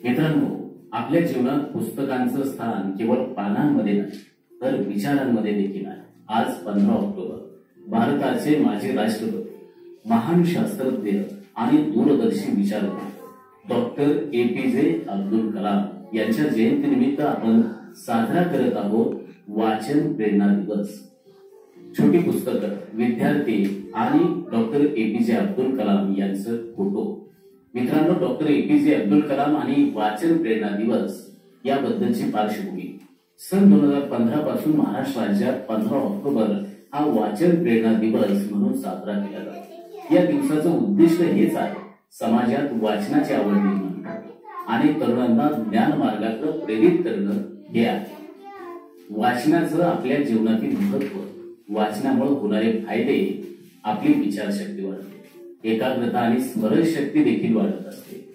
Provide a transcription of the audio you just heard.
मित्रांनो, आपल्या जीवनात पुस्तकांचं स्थान केवळ पानांमध्ये नाही तर विचारांमध्ये देखील आहे. आज 15 ऑक्टोबर भारताचे माजी राष्ट्रपती, महान शास्त्रज्ञ आणि दूरदर्शी विचारवंत डॉक्टर APJ अब्दुल कलाम यांच्या जयंतीनिमित्त आपण साजरा करत आहोत वाचन प्रेरणा दिवस. छोटी पुस्तकं, विद्यार्थी आणि डॉक्टर APJ अब्दुल कलाम यांचं फोटो. मित्रांनो, डॉक्टर APJ अब्दुल कलाम आणि वाचन प्रेरणा दिवस याबद्दलची पार्श्वभूमी. सन 2015 पासून महाराष्ट्र राज्यात 15 ऑक्टोबर हा वाचन प्रेरणा दिवस म्हणून साजरा केला जातो. या दिवसाचं उद्दिष्ट हेच आहे, समाजात वाचनाची आवड निर्माण आणि तरुणांना ज्ञान मार्गाकडे प्रेरित करणं हे आहे. वाचनाचं आपल्या जीवनातील महत्व, वाचनामुळे होणारे फायदे, आपली विचारशक्ती वाढते, एकाग्रता आणि स्मरणशक्ती देखील वाढत असते.